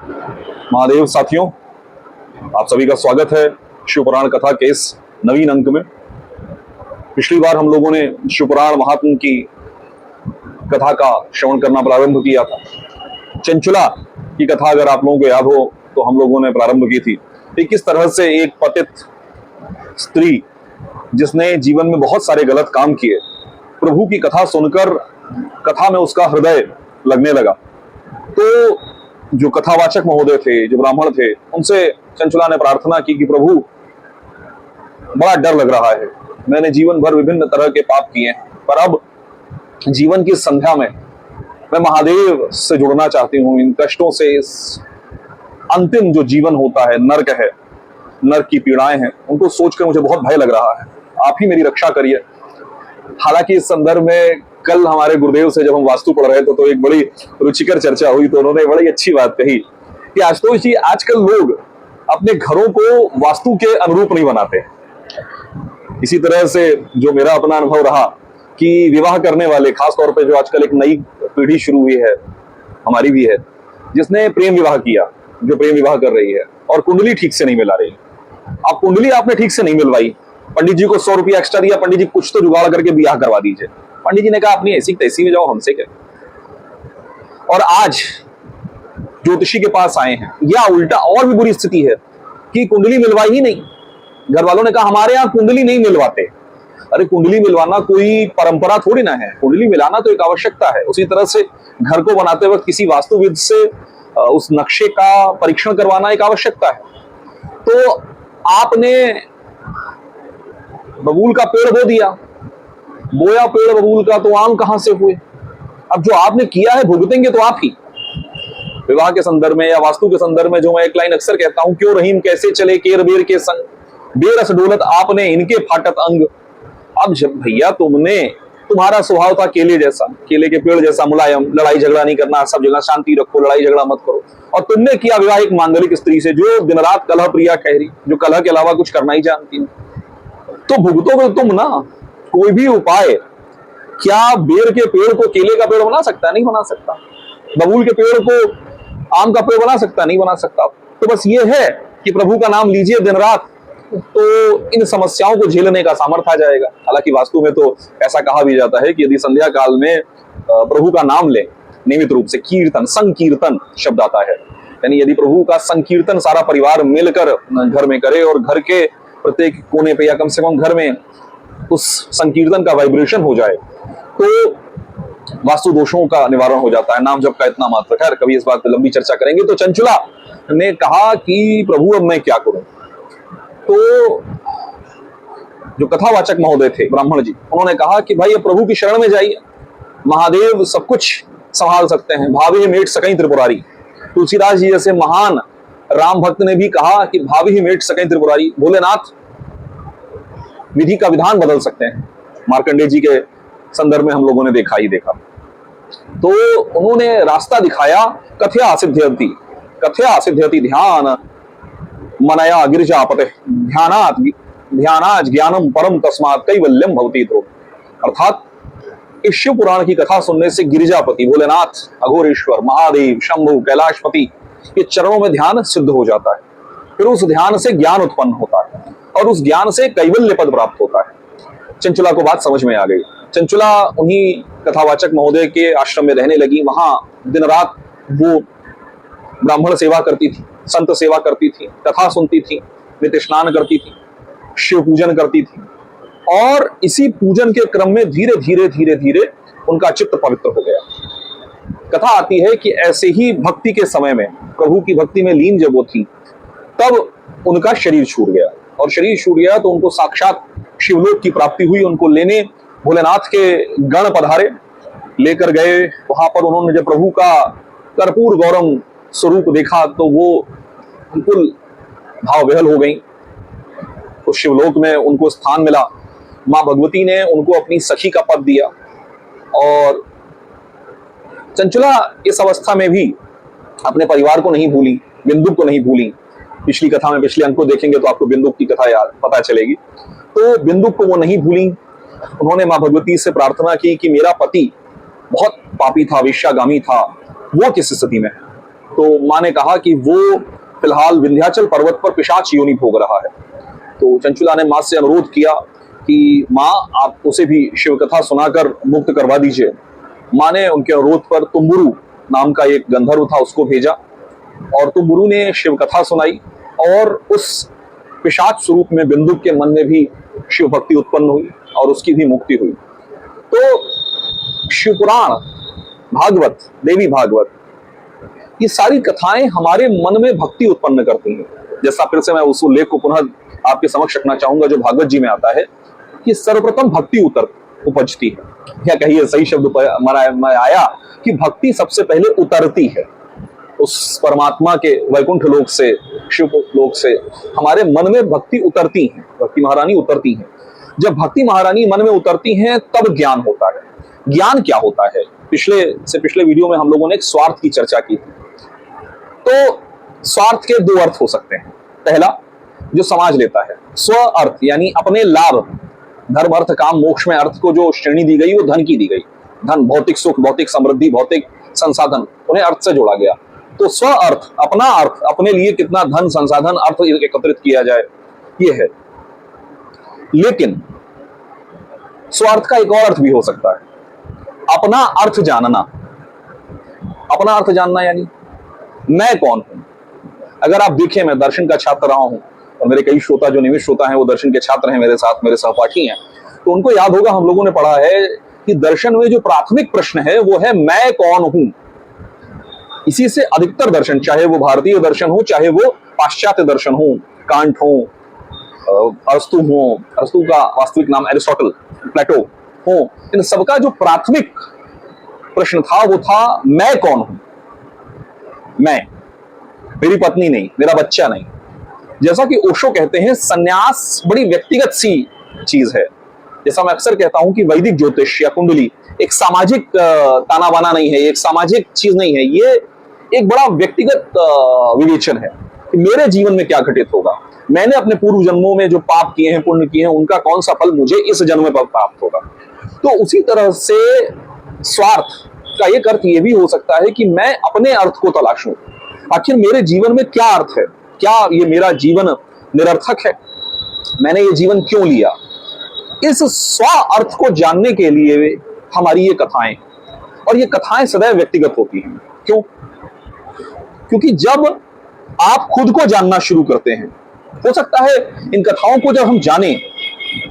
महादेव साथियों, आप सभी का स्वागत है शिवपुराण कथा के इस नवीन अंक में। पिछली बार हम लोगों ने शिवपुराण महात्म की कथा का श्रवण करना प्रारंभ किया था। चंचुला की कथा अगर आप लोगों को याद हो तो हम लोगों ने प्रारंभ की थी कि किस तरह से एक पतित स्त्री जिसने जीवन में बहुत सारे गलत काम किए, प्रभु की कथा सुनकर कथा में उसका हृदय लगने लगा। तो जो कथावाचक महोदय थे, जो ब्राह्मण थे, उनसे चंचुला ने प्रार्थना की कि प्रभु, बड़ा डर लग रहा है, मैंने जीवन भर विभिन्न तरह के पाप किए, पर अब जीवन की संध्या में मैं महादेव से जुड़ना चाहती हूँ। इन कष्टों से, इस अंतिम जो जीवन होता है, नर्क है, नर्क की पीड़ाएं हैं, उनको सोचकर मुझे बहुत भय लग रहा है। आप ही मेरी रक्षा करिए। हालांकि इस संदर्भ में कल हमारे गुरुदेव से जब हम वास्तु पढ़ रहे थे तो एक बड़ी रुचिकर चर्चा हुई, तो उन्होंने बड़ी अच्छी बात कही कि आशुतोष जी, आजकल लोग अपने घरों को वास्तु के अनुरूप नहीं बनाते। इसी तरह से जो मेरा अपना अनुभव रहा कि विवाह करने वाले, खासतौर पे जो आजकल एक नई पीढ़ी शुरू हुई है, हमारी भी है, जिसने प्रेम विवाह किया, जो प्रेम विवाह कर रही है और कुंडली ठीक से नहीं मिला रही। अब कुंडली आपने ठीक से नहीं मिलवाई, पंडित जी को 100 रुपया एक्स्ट्रा दिया, पंडित जी कुछ तो जुगाड़ करके ब्याह करवा दीजिए। पंडित जी ने कहा अपनी ऐसी तैसी में जाओ, हमसे क्या। और आज ज्योतिषी के पास आए हैं, या उल्टा और भी बुरी स्थिति है कि कुंडली मिलवाई ही नहीं। घर वालों ने कहा हमारे यहाँ कुंडली नहीं मिलवाते। अरे कुंडली मिलवाना कोई परंपरा थोड़ी ना है, कुंडली मिलाना तो एक आवश्यकता है। उसी तरह से घर को बनाते वक्त किसी वास्तुविद से उस नक्शे का परीक्षण करवाना एक आवश्यकता है। तो आपने बबूल का पेड़ बो दिया, बोया पेड़ बबूल का, तो आम कहां से हुए। अब जो आपने किया है भुगतेंगे तो आप ही। विवाह के संदर्भ में या वास्तु के संदर्भ में जो मैं एक लाइन अक्सर कहता हूं, क्यों रहीम कैसे चले केर बेर के संग, बेरस डोलत आपने इनके फाटत अंग। अब जब भैया तुम्हारा स्वभाव था केले जैसा, केले के पेड़ जैसा मुलायम, लड़ाई झगड़ा नहीं करना, सब जगह शांति रखो, लड़ाई झगड़ा मत करो, और तुमने किया विवाह एक मांगलिक स्त्री से जो दिन रात कलह प्रिया ठहरी, जो कलह के अलावा कुछ करना ही जानती नहीं, तो भुगतोगे तुम ना। कोई भी उपाय, क्या बेर के पेड़ को केले का पेड़ बना सकता है? नहीं बना सकता। बबूल के पेड़ को आम का पेड़ बना सकता? नहीं बना सकता। तो बस ये है कि प्रभु का नाम लीजिए दिन रात, तो इन समस्याओं को झेलने का सामर्थ्य आ जाएगा। हालांकि वास्तु में तो ऐसा कहा भी जाता है कि यदि संध्या काल में प्रभु का नाम ले नियमित रूप से, कीर्तन, संकीर्तन शब्द आता है, यानी यदि प्रभु का संकीर्तन सारा परिवार मिलकर घर में करे और घर के प्रत्येक कोने पे या कम से कम घर में उस संकीर्तन का वाइब्रेशन हो जाए, तो वास्तु दोषों का निवारण हो जाता है। नाम जप का इतना महत्व। खैर, कभी इस बात पर लंबी चर्चा करेंगे। तो चंचुला ने कहा कि प्रभु अब मैं क्या करूं। तो जो कथावाचक महोदय थे, ब्राह्मण जी, उन्होंने कहा कि भाई प्रभु की शरण में जाइए, महादेव सब कुछ संभाल सकते हैं। भावी मेट सकई त्रिपुरारी। तुलसीदास जी जैसे महान राम भक्त ने भी कहा कि भावी मेट सकई त्रिपुरारी। भोलेनाथ विधि का विधान बदल सकते हैं। मार्कंडेय जी के संदर्भ में हम लोगों ने देखा ही देखा। तो उन्होंने रास्ता दिखाया, कथया सिद्ध्यति, कथया सिद्ध्यति ध्यान मनया गिरिजापते, ध्यानाज ज्ञानम परम तस्मात् कैवल्यम भवति ध्रुव। अर्थात इस शिव पुराण की कथा सुनने से गिरिजापति, भोलेनाथ, अघोरेश्वर, महादेव, शंभु, कैलाशपति के चरणों में ध्यान सिद्ध हो जाता है। फिर उस ध्यान से ज्ञान उत्पन्न होता है और उस ज्ञान से कैवल्य पद प्राप्त होता है। चंचुला को बात समझ में आ गई। चंचुला उन्हीं कथावाचक महोदय के आश्रम में रहने लगी। वहां दिन रात वो ब्राह्मण सेवा करती थी, संत सेवा करती थी, कथा सुनती थी, नित्य स्नान करती थी, शिव पूजन करती थी। और इसी पूजन के क्रम में धीरे धीरे धीरे धीरे उनका चित्त पवित्र हो गया। कथा आती है कि ऐसे ही भक्ति के समय में, प्रभु की भक्ति में लीन जब वो थी, तब उनका शरीर छूट गया। और शरीर छूट गया तो उनको साक्षात शिवलोक की प्राप्ति हुई। उनको लेने भोलेनाथ के गण पधारे, लेकर गए। वहां पर उन्होंने जब प्रभु का कर्पूर गौरम स्वरूप देखा तो वो बिल्कुल भाव विहल हो गई। तो शिवलोक में उनको स्थान मिला। मां भगवती ने उनको अपनी सखी का पद दिया। और चंचुला इस अवस्था में भी अपने परिवार को नहीं भूली, बिंदु को नहीं भूली। पिछली कथा में, पिछले अंक को देखेंगे तो आपको बिंदु की कथा याद पता चलेगी। तो बिंदु को वो नहीं भूली। उन्होंने मां भगवती से प्रार्थना की कि मेरा पति बहुत पापी था, वेश्यागामी था, वो किस स्थिति में है। तो माँ ने कहा कि वो फिलहाल विंध्याचल पर्वत पर पिशाच योनि भोग रहा है। तो चंचुला ने माँ से अनुरोध किया कि माँ आप उसे भी शिव कथा सुनाकर मुक्त करवा दीजिए। माँ ने उनके अनुरोध पर तुम्बुरु नाम का एक गंधर्व था उसको भेजा और तुम्बुरु ने शिव कथा सुनाई और उस पिशाच स्वरूप में बिंदुक के मन में भी शिव भक्ति उत्पन्न हुई और उसकी भी मुक्ति हुई। तो शिवपुराण, भागवत, देवी भागवत, ये सारी कथाएं हमारे मन में भक्ति उत्पन्न करती हैं। जैसा फिर से मैं उस उल्लेख को पुनः आपके समक्ष रखना चाहूंगा जो भागवत जी में आता है कि सर्वप्रथम भक्ति उपजती है, या कहिए सही शब्द आया कि भक्ति सबसे पहले उतरती है उस परमात्मा के वैकुंठ लोक से, शिव लोक से हमारे मन में भक्ति उतरती है, भक्ति महारानी उतरती है। जब भक्ति महारानी मन में उतरती हैं तब ज्ञान होता है। ज्ञान क्या होता है? पिछले वीडियो में हम लोगों ने एक स्वार्थ की चर्चा की थी। तो स्वार्थ के दो अर्थ हो सकते हैं। पहला जो समाज लेता है, स्व अर्थ यानी अपने लाभ, धर्म अर्थ काम मोक्ष में अर्थ को जो श्रेणी दी गई वो धन की दी गई। धन, भौतिक सुख, भौतिक समृद्धि, भौतिक संसाधन, उन्हें अर्थ से जोड़ा गया। तो स्व अर्थ, अपना अर्थ, अपने लिए कितना धन, संसाधन, अर्थ एकत्रित किया जाए, ये है। लेकिन स्वार्थ का एक और अर्थ भी हो सकता है, अपना अर्थ जानना। अपना अर्थ जानना यानी मैं कौन हूं। अगर आप देखें, मैं दर्शन का छात्र रहा हूं और मेरे कई श्रोता जो नियमित श्रोता हैं वो दर्शन के छात्र हैं, मेरे साथ मेरे सहपाठी हैं, तो उनको याद होगा हम लोगों ने पढ़ा है कि दर्शन में जो प्राथमिक प्रश्न है वो है मैं कौन हूं। इसी से अधिकतर दर्शन, चाहे वो भारतीय दर्शन हो, चाहे वो पाश्चात्य दर्शन हो, कांट हो, अरस्तु हो, अरस्तु का वास्तविक नाम एरिस्टोटल, प्लेटो हो, इन सबका जो प्राथमिक प्रश्न था वो था मैं कौन हूं। मैं, मेरी पत्नी नहीं, मेरा बच्चा नहीं। जैसा कि ओशो कहते हैं, सन्यास बड़ी व्यक्तिगत सी चीज है। जैसा मैं अक्सर कहता हूं कि वैदिक ज्योतिष या कुंडली एक सामाजिक ताना बाना नहीं है, एक सामाजिक चीज नहीं है, ये एक बड़ा व्यक्तिगत विवेचन है कि मेरे जीवन में क्या घटित होगा, मैंने अपने पूर्व जन्मों में जो पाप किए हैं, पुण्य किए हैं, उनका कौन सा फल मुझे इस जन्म में प्राप्त होगा। तो उसी तरह से स्वार्थ का एक अर्थ ये भी हो सकता है कि मैं अपने अर्थ को तलाशूं। आखिर मेरे जीवन में क्या अर्थ है, क्या ये मेरा जीवन निरर्थक है, मैंने ये जीवन क्यों लिया। इस स्व अर्थ को जानने के लिए हमारी ये कथाएं, और ये कथाएं सदैव व्यक्तिगत होती हैं। क्यों? क्योंकि जब आप खुद को जानना शुरू करते हैं, हो सकता है इन कथाओं को जब हम जानें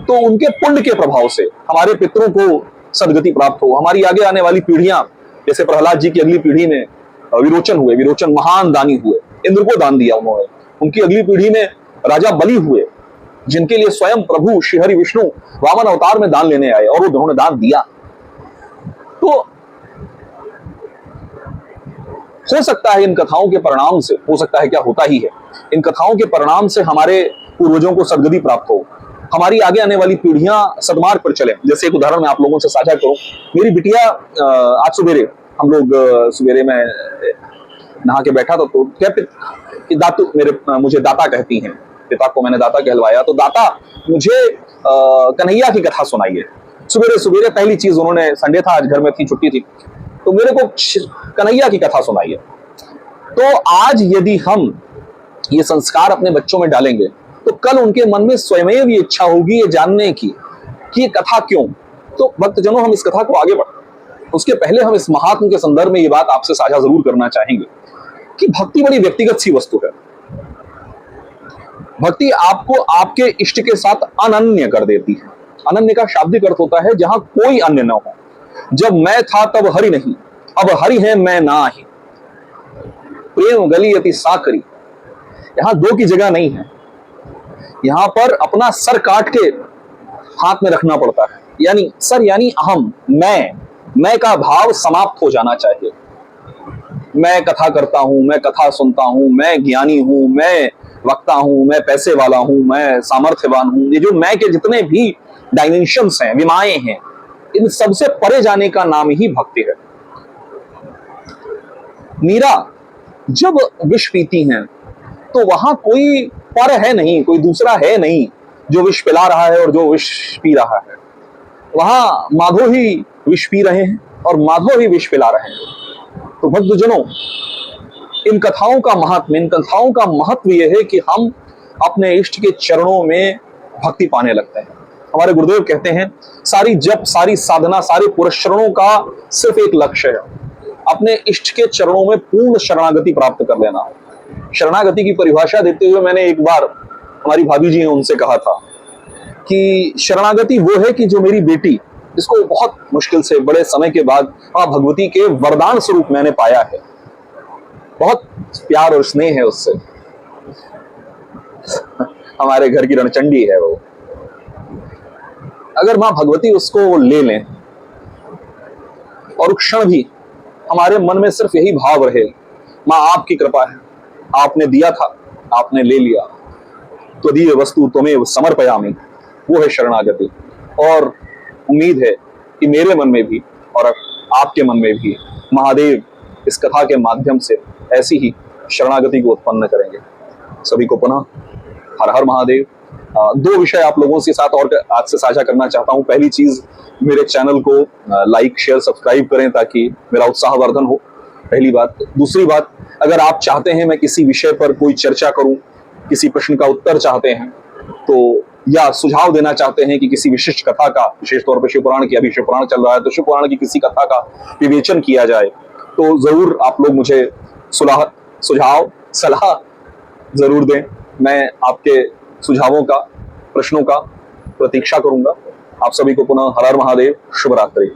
तो उनके पुण्य के प्रभाव से हमारे पितरों को सदगति प्राप्त हो, हमारी आगे आने वाली पीढ़ियां, जैसे प्रहलाद जी की अगली पीढ़ी में विरोचन हुए, विरोचन महान दानी हुए, इंद्र को दान दिया उन्होंने। उनकी अगली पीढ़ी में राजा बलि हुए, जिनके लिए स्वयं प्रभु श्री हरि विष्णु वामन अवतार में दान लेने आए और उन्होंने दान दिया। तो हो सकता है इन कथाओं के परिणाम से, हो सकता है क्या होता ही है, इन कथाओं के परिणाम से हमारे पूर्वजों को सदगति प्राप्त हो, हमारी आगे आने वाली पीढ़ियां सदमार्ग पर चले। जैसे एक उदाहरण मैं आप लोगों से साझा करूं, मेरी बिटिया आज सवेरे, हम लोग सवेरे में नहा के बैठा था तो कहते कि दातू, मुझे दाता कहती हैं, पिता को मैंने दाता कहलवाया, तो दाता मुझे कन्हैया की कथा सुनाइए। सवेरे सवेरे पहली चीज उन्होंने, संडे था आज, घर में थी, छुट्टी थी, तो मेरे को कन्हैया की कथा सुनाइए। तो आज यदि हम ये संस्कार अपने बच्चों में डालेंगे तो कल उनके मन में स्वयं ये इच्छा होगी ये जानने की कि ये कथा क्यों। तो भक्तजनों, हम इस कथा को आगे बढ़े उसके पहले हम इस महात्म के संदर्भ में ये बात आपसे साझा जरूर करना चाहेंगे कि भक्ति बड़ी व्यक्तिगत सी वस्तु है। भक्ति आपको आपके इष्ट के साथ अनन्य कर देती है। अनन्य का शाब्दिक अर्थ होता है जहां कोई अन्य न हो। जब मैं था तब हरि नहीं, अब हरि है मैं ना ही। प्रेम गली अति साकरी, यहां दो की जगह नहीं है। यहां पर अपना सर काट के हाथ में रखना पड़ता है, यानी सर यानी अहम, मैं का भाव समाप्त हो जाना चाहिए। मैं कथा करता हूं, मैं कथा सुनता हूं, मैं ज्ञानी हूं, मैं वक्ता हूं, मैं पैसे वाला हूं, मैं सामर्थ्यवान हूं, ये जो मैं के जितने भी डायमेंशंस हैं, विमाएं हैं, इन सबसे परे जाने का नाम ही भक्ति है। मीरा जब विष पीती हैं तो वहां कोई पर है नहीं, कोई दूसरा है नहीं जो विष पिला रहा है और जो विष पी रहा है। वहां माधो ही विष पी रहे हैं और माधो ही विष पिला रहे हैं। तो भक्तजनों, इन कथाओं का महात्म, इन कथाओं का महत्व यह है कि हम अपने इष्ट के चरणों में भक्ति पाने लगते हैं। हमारे गुरुदेव कहते हैं सारी जप, सारी साधना, सारे पुरस्चरणों का सिर्फ एक लक्ष्य है, अपने इष्ट के चरणों में पूर्ण शरणागति प्राप्त कर लेना। शरणागति की परिभाषा देते हुए मैंने एक बार हमारी भाभी जी हैं उनसे कहा था कि शरणागति वो है कि जो मेरी बेटी, इसको बहुत मुश्किल से बड़े समय के बाद मां भगवती के वरदान स्वरूप मैंने पाया है, बहुत प्यार और स्नेह है उससे, हमारे घर की रणचंडी है वो। अगर मां भगवती उसको ले लें और क्षण भी हमारे मन में सिर्फ यही भाव रहे, मां आपकी कृपा है, आपने दिया था, आपने ले लिया, त्वदीय वस्तु त्वमेव समर्पयामि, वो है शरणागति। और उम्मीद है कि मेरे मन में भी और आपके मन में भी महादेव इस कथा के माध्यम से ऐसी ही शरणागति को उत्पन्न करेंगे। सभी को पुनः हर हर महादेव। दो विषय आप लोगों के साथ और आज से साझा करना चाहता हूं। पहली चीज, मेरे चैनल को लाइक, शेयर, सब्सक्राइब करें ताकि मेरा उत्साहवर्धन हो, पहली बात। दूसरी बात, अगर आप चाहते हैं मैं किसी विषय पर कोई चर्चा करूं, किसी प्रश्न का उत्तर चाहते हैं तो, या सुझाव देना चाहते हैं कि किसी विशिष्ट कथा का, विशेष तौर पर शिवपुराण की, अभी शिवपुराण चल रहा है तो शिवपुराण की किसी कथा का विवेचन किया जाए, तो जरूर आप लोग मुझे सुझाव, सलाह जरूर दें। मैं आपके सुझावों का, प्रश्नों का प्रतीक्षा करूंगा। आप सभी को पुनः हर हर महादेव, शुभ रात्रि।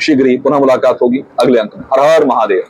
शीघ्र ही पुनः मुलाकात होगी अगले अंक में। हर हर महादेव।